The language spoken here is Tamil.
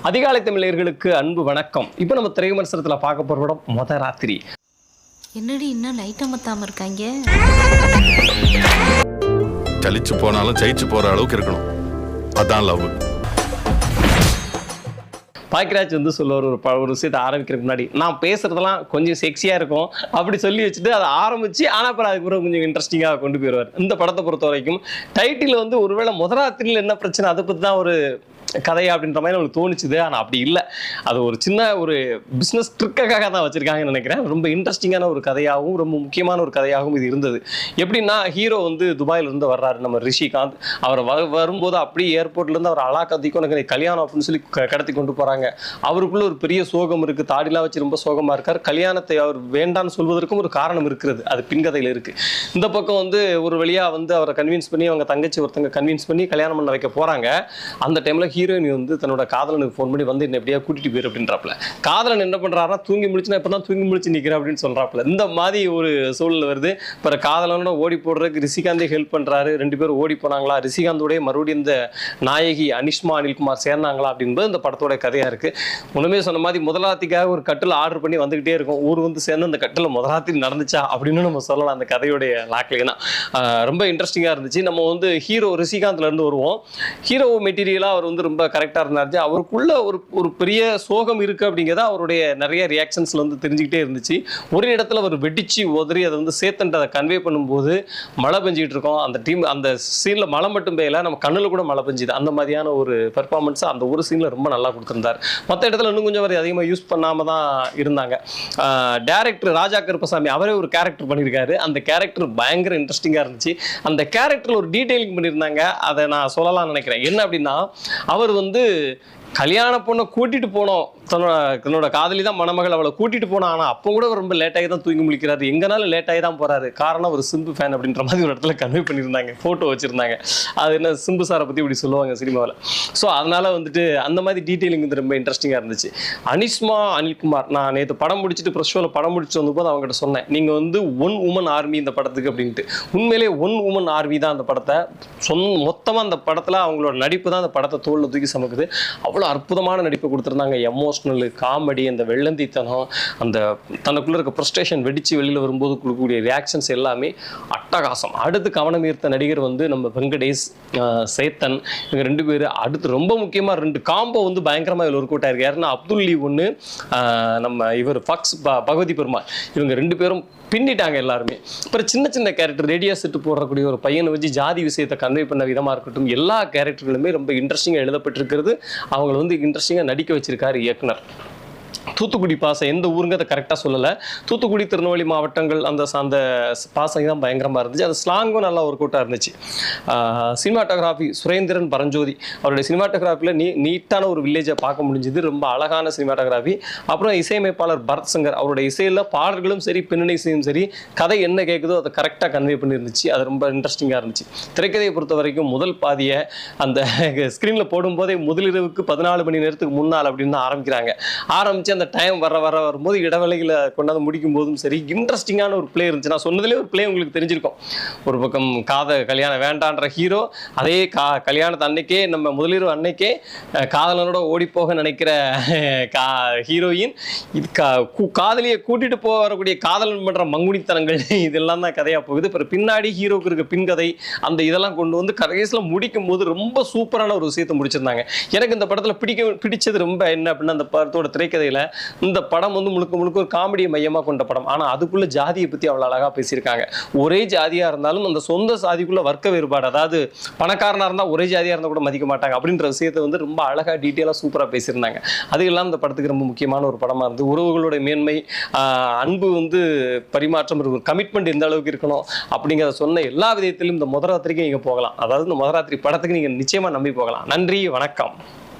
அதிகாலை தமிழர்களுக்கு அன்பு வணக்கம். இப்போ நம்ம திரை விமர்சனத்தில் பார்க்க போகிற படம் மொத ராத்திரி. என்னடி இன்னும் லைட்டாக மத்தாம இருக்காங்க? சலிச்சு போனாலும் ஜெயிச்சு போற அளவுக்கு இருக்கணும், அதான் லவ். பாக்கியராஜ் வந்து சொல்லுவார் ஒரு விஷயத்தை ஆரம்பிக்கிறதுக்கு முன்னாடி, நான் பேசுறதெல்லாம் கொஞ்சம் செக்ஸியாக இருக்கும் அப்படி சொல்லி வச்சுட்டு அதை ஆரம்பிச்சு ஆனால் அப்புறம் அதுக்கப்புறம் கொஞ்சம் இன்ட்ரெஸ்டிங்காக கொண்டு போயிடுவார். இந்த படத்தை பொறுத்த வரைக்கும் டைட்டில் வந்து ஒருவேளை முதராத்திரியில் என்ன பிரச்சனை அதை பற்றி தான் ஒரு கதை அப்படின்ற மாதிரி நமக்கு தோணுச்சுது. ஆனால் அப்படி இல்லை, அது ஒரு சின்ன ஒரு பிஸ்னஸ் ட்ரிக்காக தான் வச்சுருக்காங்கன்னு நினைக்கிறேன். ரொம்ப இன்ட்ரெஸ்டிங்கான ஒரு கதையாகவும் ரொம்ப முக்கியமான ஒரு கதையாகவும் இது இருந்தது. எப்படின்னா, ஹீரோ வந்து துபாயிலிருந்து வர்றாரு, நம்ம ரிஷிகாந்த். அவர் வரும்போது அப்படியே ஏர்போர்ட்லேருந்து அவர் அலாக்கத்திக்கும் எனக்கு கல்யாணம் அப்படின்னு சொல்லி கடத்தி கொண்டு போகிறாங்க. அவருக்குள்ள ஒரு பெரிய சோகம் இருக்குது, தாடிலாம் வச்சு ரொம்ப சோகமாக இருக்கார். கல்யாணத்தை அவர் வேண்டான்னு சொல்வதற்கும் ஒரு காரணம் இருக்கிறது, அது பின்கதையில் இருக்குது. இந்த பக்கம் வந்து ஒரு வழியாக வந்து அவரை கன்வின்ஸ் பண்ணி அவங்க தங்கச்சி ஒருத்தங்க கன்வின்ஸ் பண்ணி கல்யாணம் பண்ண வைக்க போகிறாங்க. அந்த டைமில் ஹீரோயின் வந்து தன்னோட காதலனுக்கு ஃபோன் பண்ணி வந்து என்ன எப்படியா கூட்டிட்டு போயிரு அப்படின்றாப்ல. காதலன் என்ன பண்றாருன்னா, தூங்கி முடிச்சுனா இப்பதான் தூங்கி முடிச்சு நிற்கிறேன் அப்படின்னு சொல்றாப்ல. இந்த மாதிரி ஒரு சூழல் வருது. இப்போ காதலனோட ஓடி போடுறதுக்கு ரிஷிகாந்தே ஹெல்ப் பண்றாரு. 2 பேரும் ஓடி போனாங்களா, ரிஷிகாந்தோடைய மறுபடியும் இந்த நாயகி அனிஷ்மா அனில்குமார் சேர்ந்தாங்களா அப்படின்பது இந்த படத்தோட கதையா இருக்கு. உண்மையே சொன்ன மாதிரி முதலாத்திக்காக ஒரு கட்டில் ஆர்டர் பண்ணி வந்துகிட்டே இருக்கும். ஊர் வந்து சேர்ந்து அந்த கட்டில் முதலாத்தி நடந்துச்சா அப்படின்னு நம்ம சொல்லலாம். அந்த கதையோடைய லாக்லேனா ரொம்ப இன்ட்ரெஸ்டிங்காக இருந்துச்சு. நம்ம வந்து ஹீரோ ரிஷிகாந்த்ல இருந்து வருவோம். ஹீரோ மெட்டீரியலாக அவர் வந்து ரொம்ப கரெக்டாக இருந்தாரு. அவருக்குள்ள ஒரு பெரிய சோகம் இருக்குது அப்படிங்கிறத அவருடைய நிறைய ரியாக்ஷன்ஸில் வந்து தெரிஞ்சுக்கிட்டே இருந்துச்சு. ஒரு இடத்துல அவர் வெடிச்சு உதறி அதை வந்து சேத்தன்ட்டு அதை கன்வே பண்ணும்போது மழை பெஞ்சிக்கிட்டு இருக்கோம். அந்த சீனில் மழை மட்டும் பெய்யல, நம்ம கண்ணில் கூட மழை பெஞ்சுது. அந்த மாதிரியான ஒரு பெர்ஃபார்மன்ஸை அந்த ஒரு சீனில் ரொம்ப நல்லா கொடுத்துருந்தார். மற்ற இடத்துல இன்னும் கொஞ்சம் அவர் அதிகமாக யூஸ் பண்ணாமல் தான் இருந்தாங்க. டைரக்டர் ராஜா கருப்பசாமி அவரே ஒரு கேரக்டர் பண்ணியிருக்காரு. அந்த கேரக்டர் பயங்கர இன்ட்ரெஸ்டிங்காக இருந்துச்சு. அந்த கேரக்டரில் ஒரு டீட்டெயிலிங் பண்ணியிருந்தாங்க, அதை நான் சொல்லலாம்னு நினைக்கிறேன். என்ன அப்படின்னா, அவர் வந்து கல்யாண பொண்ணை கூட்டிட்டு போனோம், தன்னோட காதலி தான் மணமகள், அவளை கூட்டிட்டு போனா. ஆனால் அப்போ கூட ரொம்ப லேட்டாகி தான் தூங்கி முழிக்கிறாரு, எங்கனாலும் லேட்டாகி தான் போறாரு. காரணம் ஒரு சிம்பு ஃபேன் அப்படின்ற மாதிரி ஒரு இடத்துல கன்வே பண்ணியிருந்தாங்க, ஃபோட்டோ வச்சிருந்தாங்க. அது என்ன சிம்பு சாரை பற்றி இப்படி சொல்லுவாங்க சினிமாவில். ஸோ அதனால வந்துட்டு அந்த மாதிரி டீட்டெயிலிங் வந்து ரொம்ப இன்ட்ரெஸ்டிங்காக இருந்துச்சு. அனிஷ்மா அனில்குமார், நான் நேற்று படம் முடிச்சுட்டு ப்ரெஸ் ஷோவில் படம் முடிச்சு வந்தபோது அவங்ககிட்ட சொன்னேன், நீங்கள் வந்து ஒன் உமன் ஆர்மி இந்த படத்துக்கு அப்படின்ட்டு. உண்மையிலே ஒன் உமன் ஆர்மி தான் அந்த படத்தை மொத்தமாக அந்த படத்தில் அவங்களோட நடிப்பு தான் அந்த படத்தை தோளில் தூக்கி சமக்குது. அவ்வளோ அற்புதமான நடிப்பை கொடுத்துருந்தாங்க. எமோஷ்னல், காமெடி, அந்த வெள்ளந்தித்தனம், அந்த தனக்குள்ள இருக்க ஃப்ரஸ்ட்ரேஷன் வெடிச்சு வெளியில் வரும்போது கொடுக்கக்கூடிய ரியாக்ஷன்ஸ் எல்லாமே அட்டகாசம். அடுத்து கவனம் ஈர்த்த நடிகர் வந்து நம்ம வெங்கடேஷ், சேத்தன், இவங்க 2 பேர். அடுத்து ரொம்ப முக்கியமாக 2 காம்போ வந்து பயங்கரமாக இதில் ஒர்க் அவுட் ஆயிருக்கு. யாருன்னா அப்துல் லீவ் ஒன்று, நம்ம இவர் ஃபக்ஸ் பகவதி பெருமாள், இவங்க 2 பேரும் பின்னிட்டாங்க எல்லாருமே. அப்புறம் சின்ன சின்ன கேரக்டர், ரேடியோ செட்டு போடக்கூடிய ஒரு பையனை வச்சு ஜாதி விஷயத்தை கன்வே பண்ண விதமாக இருக்கட்டும், எல்லா கேரக்டர்களுமே ரொம்ப இன்ட்ரெஸ்டிங்காக எழுதப்பட்டிருக்கிறது. அவங்களை வந்து இன்ட்ரெஸ்டிங்காக நடிக்க வச்சிருக்காரு இயக்குனர். தூத்துக்குடி பாசம் எந்த ஊருங்க அதை கரெக்டாக சொல்லலை. தூத்துக்குடி, திருநெல்வேலி மாவட்டங்கள் அந்த பாசம் தான் பயங்கரமாக இருந்துச்சு. அந்த ஸ்லாங்கும் நல்லா ஒர்க் அவுட்டாக இருந்துச்சு. சினிமாட்டோகிராஃபி சுரேந்திரன் பரஞ்சோதி, அவருடைய சினிமாட்டோகிராஃபியில் நீட்டான ஒரு வில்லேஜை பார்க்க முடிஞ்சுது. ரொம்ப அழகான சினிமாட்டோகிராஃபி. அப்புறம் இசையமைப்பாளர் பரத் சங்கர், அவருடைய இசையில் பாடல்களும் சரி பின்னணி இசையும் சரி, கதை என்ன கேட்குதோ அதை கரெக்டாக கன்வே பண்ணியிருந்துச்சு. அது ரொம்ப இன்ட்ரெஸ்டிங்காக இருந்துச்சு. திரைக்கதையை பொறுத்த வரைக்கும் முதல் பாதியை அந்த ஸ்க்ரீனில் போடும்போதே முதலிரவுக்கு 14 மணி நேரத்துக்கு முன்னால் அப்படின்னு தான் ஆரம்பித்து அந்த டைம் வரும்போது இடைவெளிகளை கொண்டாந்து முடிக்கும் போதும் சரி, இன்ட்ரெஸ்டிங்கான ஒரு பிளே இருந்துச்சு. நான் சொன்னதுலேயே ஒரு பிளே உங்களுக்கு தெரிஞ்சிருக்கும். ஒரு பக்கம் கல்யாணம் வேண்டான்ற ஹீரோ, அதே கல்யாணத்தை அன்னைக்கே நம்ம முதலிரவு அன்னைக்கே காதலனோட ஓடி போக நினைக்கிற ஹீரோயின், இது காதலியை கூட்டிட்டு போக வரக்கூடிய காதலன் பண்ற மங்குனித்தனங்கள், இதெல்லாம் தான் கதையா போகுது. அப்புறம் பின்னாடி ஹீரோக்கு இருக்க பின்கதை, அந்த இதெல்லாம் கொண்டு வந்து கடைசியில் முடிக்கும் போது ரொம்ப சூப்பரான ஒரு விஷயத்தை முடிச்சிருந்தாங்க. எனக்கு இந்த படத்தில் பிடிச்சது ரொம்ப என்ன அப்படின்னா, அந்த படத்தோட திரைக்கதையில் இந்த படம் வந்து முழுக்க ஒரு காமெடியை மையமாக கொண்ட படம். ஆனால் அதுக்குள்ள ஜாதியை பற்றி அவ்வளோ அழகாக பேசியிருக்காங்க. ஒரே ஜாதியாக இருந்தாலும் அந்த சொந்த சாதிக்குள்ள வர்க்க வேறுபாடு, அதாவது பணக்காரனாக இருந்தால் ஒரே ஜாதியாக இருந்தால் கூட மதிக்க மாட்டாங்க அப்படின்ற விஷயத்தை வந்து ரொம்ப அழகாக டீட்டெயிலாக சூப்பராக பேசியிருந்தாங்க. அது எல்லாம் இந்த படத்துக்கு ரொம்ப முக்கியமான ஒரு படமாக இருந்து, உறவுகளோட மேன்மை, அன்பு வந்து பரிமாற்றம், ஒரு கமிட்மெண்ட் எந்த அளவுக்கு இருக்கணும் அப்படிங்கிறத சொன்ன எல்லா விதத்திலும் இந்த முதராத்திரிக்கு நீங்கள் போகலாம். அதாவது இந்த முதராத்திரி படத்துக்கு நீங்கள் நிச்சயமாக நம்பி போகலாம். நன்றி, வணக்கம்.